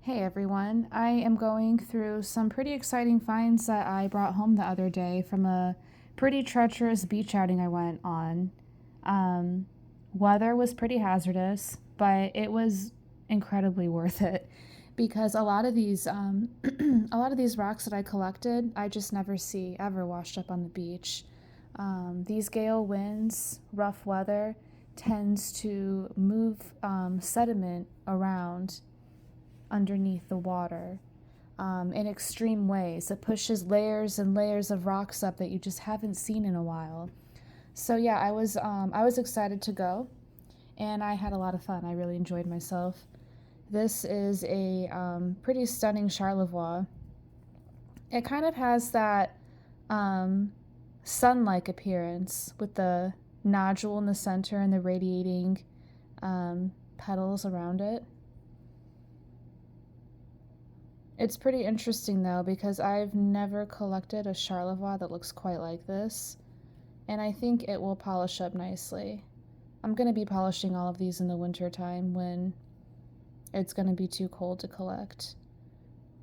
Hey everyone, I am going through some pretty exciting finds that I brought home the other day from a pretty treacherous beach outing I went on. Um, Weather was pretty hazardous, but it was incredibly worth it because a lot of these rocks that I collected, I just never see ever washed up on the beach. These gale winds, rough weather, tends to move sediment around underneath the water in extreme ways. It pushes layers and layers of rocks up that you just haven't seen in a while. So yeah, I was excited to go, and I had a lot of fun. I really enjoyed myself. This is a pretty stunning charlevoix. It kind of has that sun-like appearance with the nodule in the center and the radiating petals around it. It's pretty interesting though because I've never collected a charlevoix that looks quite like this, and I think it will polish up nicely. I'm going to be polishing all of these in the winter time when it's going to be too cold to collect.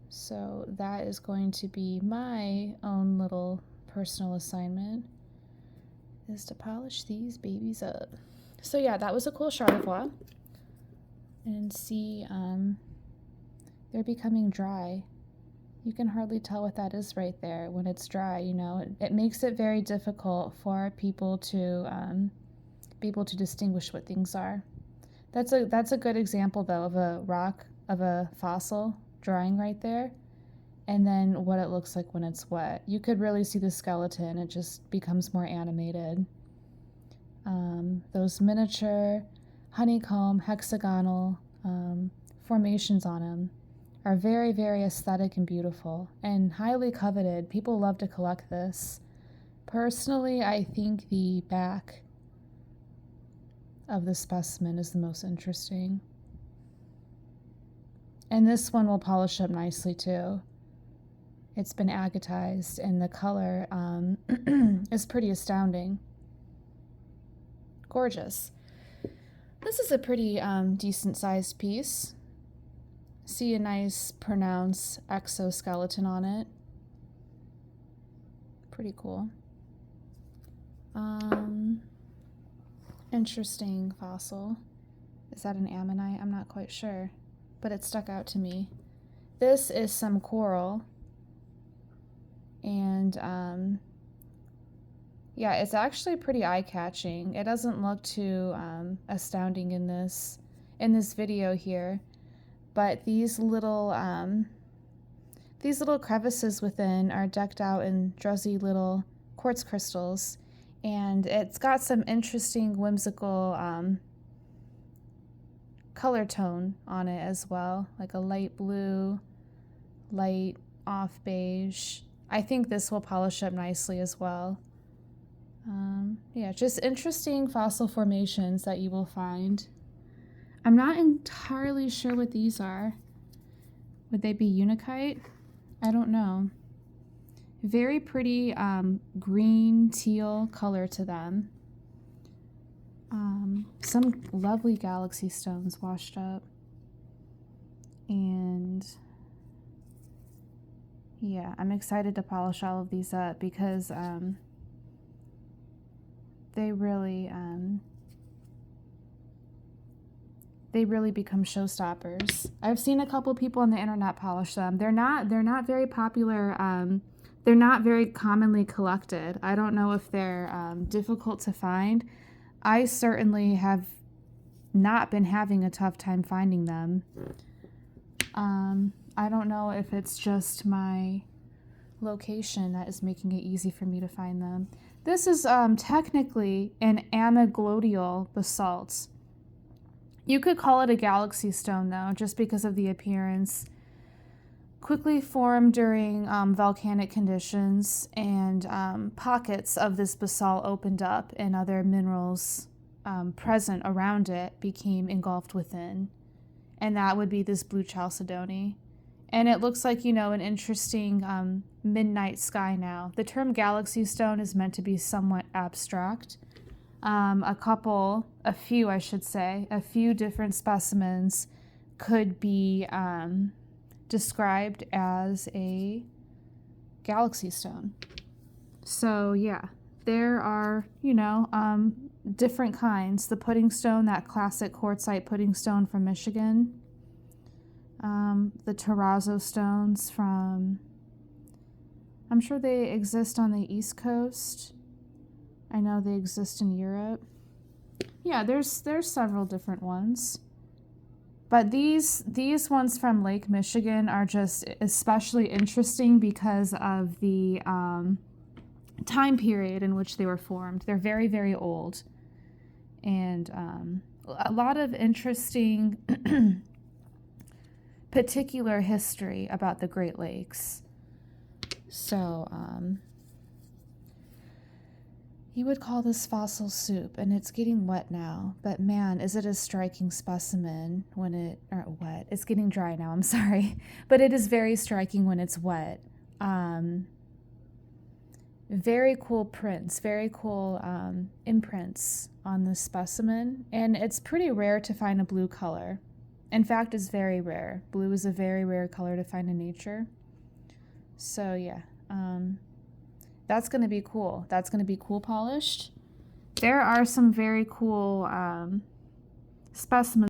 So that is going to be my own little personal assignment, is to polish these babies up. So yeah, that was a cool charlevoix. And see, they're becoming dry. You can hardly tell what that is right there when it's dry. It makes it very difficult for people to be able to distinguish what things are. That's a good example though of a rock, of a fossil drying right there, and then what it looks like when it's wet. You could really see the skeleton. It just becomes more animated. Those miniature honeycomb hexagonal formations on them are very, very aesthetic and beautiful and highly coveted. People love to collect this. Personally, I think the back of the specimen is the most interesting. And this one will polish up nicely too. It's been agatized and the color is pretty astounding. Gorgeous. This is a pretty decent sized piece. See a nice pronounced exoskeleton on it. Pretty cool. Interesting fossil. Is that an ammonite? I'm not quite sure, but it stuck out to me. This is some coral, and yeah, it's actually pretty eye-catching. It doesn't look too astounding in this video here, but these little crevices within are decked out in drowsy little quartz crystals, and it's got some interesting whimsical color tone on it as well, like a light blue, light off beige. I think this will polish up nicely as well. Yeah, just interesting fossil formations that you will find. I'm not entirely sure what these are. Would they be unakite? I don't know. Very pretty green teal color to them. Some lovely galaxy stones washed up. And yeah, I'm excited to polish all of these up because they really become showstoppers. I've seen a couple people on the internet polish them. They're not very popular. They're not very commonly collected. I don't know if they're difficult to find. I certainly have not been having a tough time finding them. I don't know if it's just my location that is making it easy for me to find them. This is technically an amygdaloidal basalt. You could call it a galaxy stone though, just because of the appearance. Quickly formed during volcanic conditions, and pockets of this basalt opened up and other minerals present around it became engulfed within. And that would be this blue chalcedony. And it looks like, an interesting midnight sky now. The term galaxy stone is meant to be somewhat abstract. A few different specimens could be described as a galaxy stone. So yeah, there are, you know, different kinds. The pudding stone, that classic quartzite pudding stone from Michigan. The terrazzo stones from, I'm sure they exist on the East Coast. I know they exist in Europe. Yeah, there's several different ones. But these ones from Lake Michigan are just especially interesting because of the time period in which they were formed. They're very, very old. And a lot of interesting particular history about the Great Lakes. So, you would call this fossil soup, and it's getting wet now, but man, is it a striking specimen when it's getting dry now, I'm sorry, but it is very striking when it's wet. Very cool prints, very cool imprints on this specimen, and it's pretty rare to find a blue color. In fact, it's very rare. Blue is a very rare color to find in nature. So yeah, that's going to be cool. That's going to be cool polished. There are some very cool specimens